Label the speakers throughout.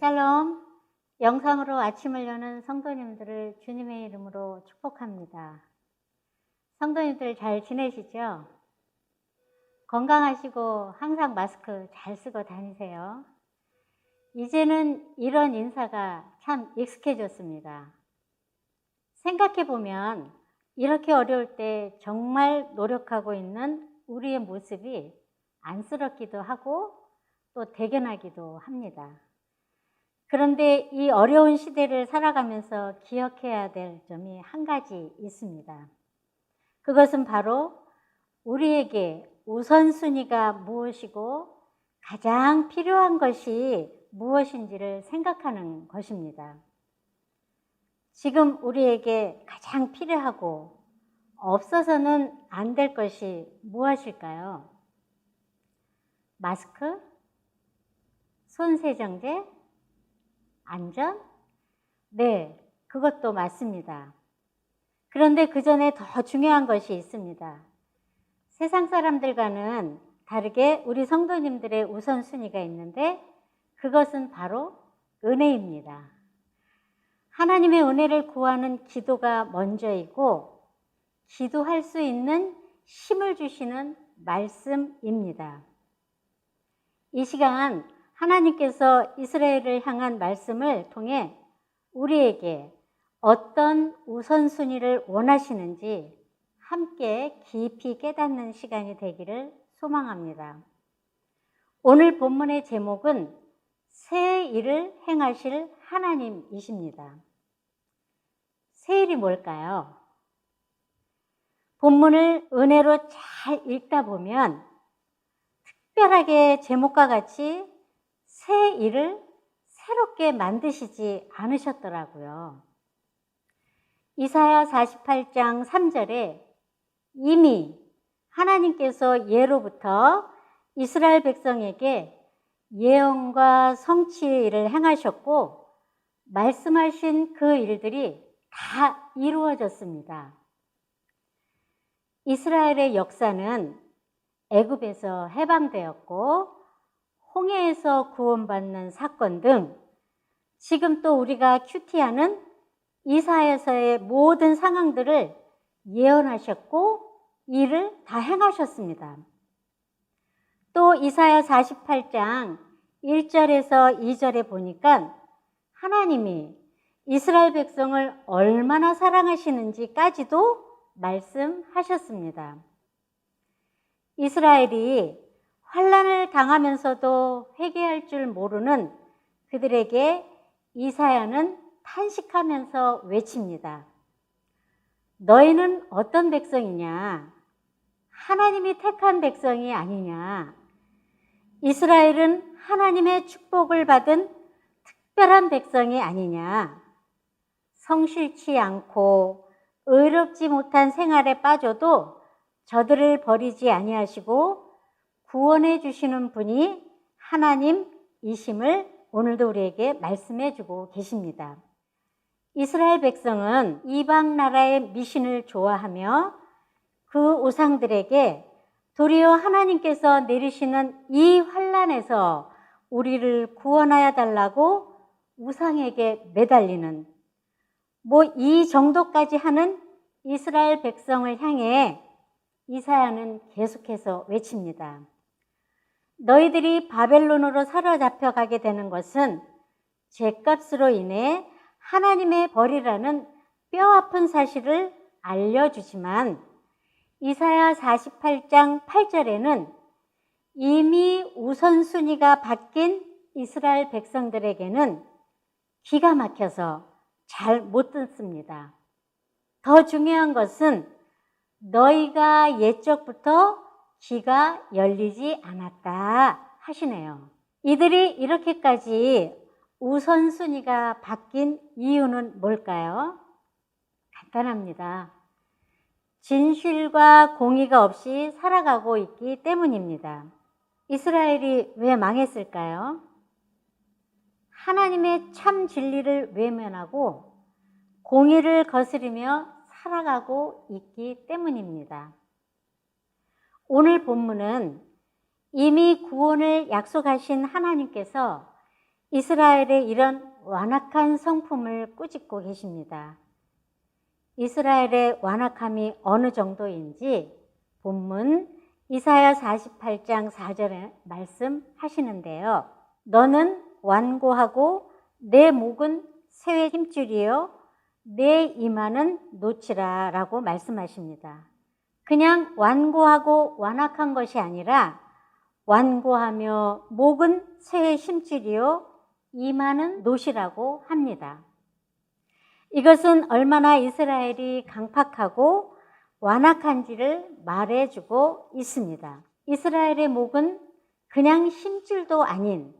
Speaker 1: 샬롬. 영상으로 아침을 여는 성도님들을 주님의 이름으로 축복합니다. 성도님들 잘 지내시죠? 건강하시고 항상 마스크 잘 쓰고 다니세요. 이제는 이런 인사가 참 익숙해졌습니다. 생각해보면 이렇게 어려울 때 정말 노력하고 있는 우리의 모습이 안쓰럽기도 하고 또 대견하기도 합니다. 그런데 이 어려운 시대를 살아가면서 기억해야 될 점이 한 가지 있습니다. 그것은 바로 우리에게 우선순위가 무엇이고 가장 필요한 것이 무엇인지를 생각하는 것입니다. 지금 우리에게 가장 필요하고 없어서는 안 될 것이 무엇일까요? 마스크? 손세정제? 안전? 네, 그것도 맞습니다. 그런데 그 전에 더 중요한 것이 있습니다. 세상 사람들과는 다르게 우리 성도님들의 우선순위가 있는데 그것은 바로 은혜입니다. 하나님의 은혜를 구하는 기도가 먼저이고 기도할 수 있는 힘을 주시는 말씀입니다. 이 시간 하나님께서 이스라엘을 향한 말씀을 통해 우리에게 어떤 우선순위를 원하시는지 함께 깊이 깨닫는 시간이 되기를 소망합니다. 오늘 본문의 제목은 새 일을 행하실 하나님이십니다. 새 일이 뭘까요? 본문을 은혜로 잘 읽다 보면 특별하게 제목과 같이 새 일을 새롭게 만드시지 않으셨더라고요. 이사야 48장 3절에 이미 하나님께서 예로부터 이스라엘 백성에게 예언과 성취의 일을 행하셨고 말씀하신 그 일들이 다 이루어졌습니다. 이스라엘의 역사는 애굽에서 해방되었고 홍해에서 구원받는 사건 등 지금 또 우리가 큐티하는 이사야서의 모든 상황들을 예언하셨고 일을 다 행하셨습니다. 또 이사야 48장 1절에서 2절에 보니까 하나님이 이스라엘 백성을 얼마나 사랑하시는지까지도 말씀하셨습니다. 이스라엘이 환난을 당하면서도 회개할 줄 모르는 그들에게 이사야는 탄식하면서 외칩니다. 너희는 어떤 백성이냐? 하나님이 택한 백성이 아니냐? 이스라엘은 하나님의 축복을 받은 특별한 백성이 아니냐? 성실치 않고 의롭지 못한 생활에 빠져도 저들을 버리지 아니하시고 구원해 주시는 분이 하나님이심을 오늘도 우리에게 말씀해 주고 계십니다. 이스라엘 백성은 이방 나라의 미신을 좋아하며 그 우상들에게 도리어 하나님께서 내리시는 이 환난에서 우리를 구원하여 달라고 우상에게 매달리는 이 정도까지 하는 이스라엘 백성을 향해 이사야는 계속해서 외칩니다. 너희들이 바벨론으로 사로잡혀 가게 되는 것은 죄값으로 인해 하나님의 벌이라는 뼈아픈 사실을 알려주지만 이사야 48장 8절에는 이미 우선순위가 바뀐 이스라엘 백성들에게는 기가 막혀서 잘 못 듣습니다. 더 중요한 것은 너희가 옛적부터 귀가 열리지 않았다 하시네요. 이들이 이렇게까지 우선순위가 바뀐 이유는 뭘까요? 간단합니다. 진실과 공의가 없이 살아가고 있기 때문입니다. 이스라엘이 왜 망했을까요? 하나님의 참 진리를 외면하고 공의를 거스르며 살아가고 있기 때문입니다. 오늘 본문은 이미 구원을 약속하신 하나님께서 이스라엘의 이런 완악한 성품을 꾸짖고 계십니다. 이스라엘의 완악함이 어느 정도인지 본문 이사야 48장 4절에 말씀하시는데요. 너는 완고하고 내 목은 새의 힘줄이요 내 이마는 노치라 라고 말씀하십니다. 그냥 완고하고 완악한 것이 아니라 완고하며 목은 새의 힘줄이요 이마는 노시라고 합니다. 이것은 얼마나 이스라엘이 강팍하고 완악한지를 말해주고 있습니다. 이스라엘의 목은 그냥 힘줄도 아닌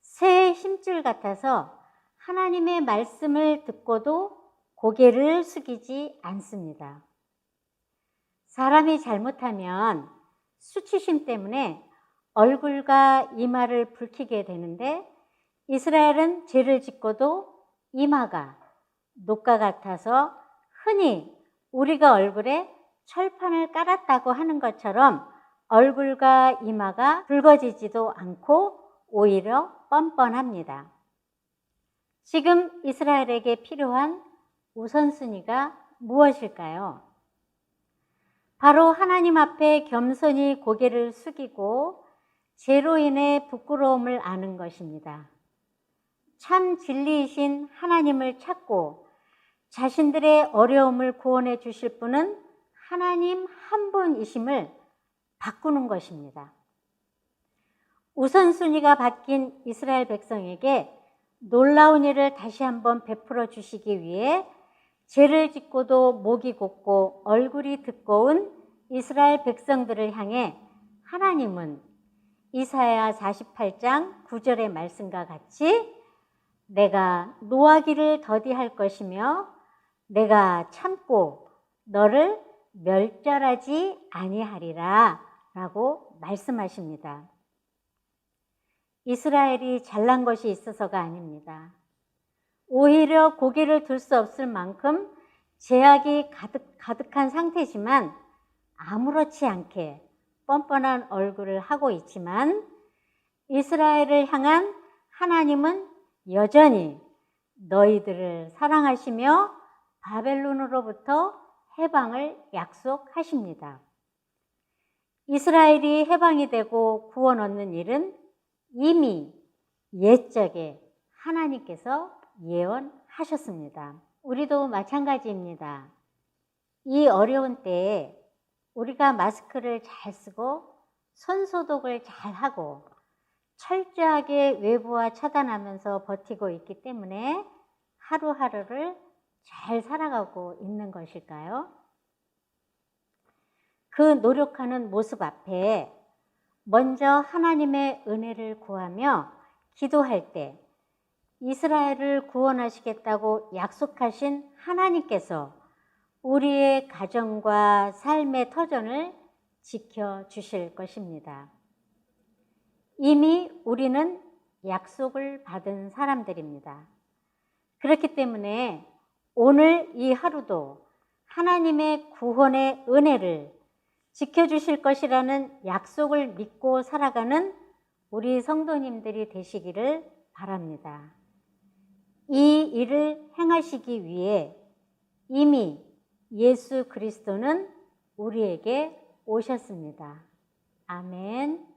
Speaker 1: 새의 힘줄 같아서 하나님의 말씀을 듣고도 고개를 숙이지 않습니다. 사람이 잘못하면 수치심 때문에 얼굴과 이마를 붉히게 되는데 이스라엘은 죄를 짓고도 이마가 녹과 같아서 흔히 우리가 얼굴에 철판을 깔았다고 하는 것처럼 얼굴과 이마가 붉어지지도 않고 오히려 뻔뻔합니다. 지금 이스라엘에게 필요한 우선순위가 무엇일까요? 바로 하나님 앞에 겸손히 고개를 숙이고 죄로 인해 부끄러움을 아는 것입니다. 참 진리이신 하나님을 찾고 자신들의 어려움을 구원해 주실 분은 하나님 한 분이심을 바꾸는 것입니다. 우선순위가 바뀐 이스라엘 백성에게 놀라운 일을 다시 한번 베풀어 주시기 위해 죄를 짓고도 목이 곧고 얼굴이 두꺼운 이스라엘 백성들을 향해 하나님은 이사야 48장 9절의 말씀과 같이 내가 노하기를 더디할 것이며 내가 참고 너를 멸절하지 아니하리라 라고 말씀하십니다. 이스라엘이 잘난 것이 있어서가 아닙니다. 오히려 고개를 들 수 없을 만큼 죄악이 가득한 상태지만 아무렇지 않게 뻔뻔한 얼굴을 하고 있지만 이스라엘을 향한 하나님은 여전히 너희들을 사랑하시며 바벨론으로부터 해방을 약속하십니다. 이스라엘이 해방이 되고 구원 얻는 일은 이미 옛적에 하나님께서 예언하셨습니다. 우리도 마찬가지입니다. 이 어려운 때에 우리가 마스크를 잘 쓰고 손 소독을 잘 하고 철저하게 외부와 차단하면서 버티고 있기 때문에 하루하루를 잘 살아가고 있는 것일까요? 그 노력하는 모습 앞에 먼저 하나님의 은혜를 구하며 기도할 때 이스라엘을 구원하시겠다고 약속하신 하나님께서 우리의 가정과 삶의 터전을 지켜주실 것입니다. 이미 우리는 약속을 받은 사람들입니다. 그렇기 때문에 오늘 이 하루도 하나님의 구원의 은혜를 지켜주실 것이라는 약속을 믿고 살아가는 우리 성도님들이 되시기를 바랍니다. 이 일을 행하시기 위해 이미 예수 그리스도는 우리에게 오셨습니다. 아멘.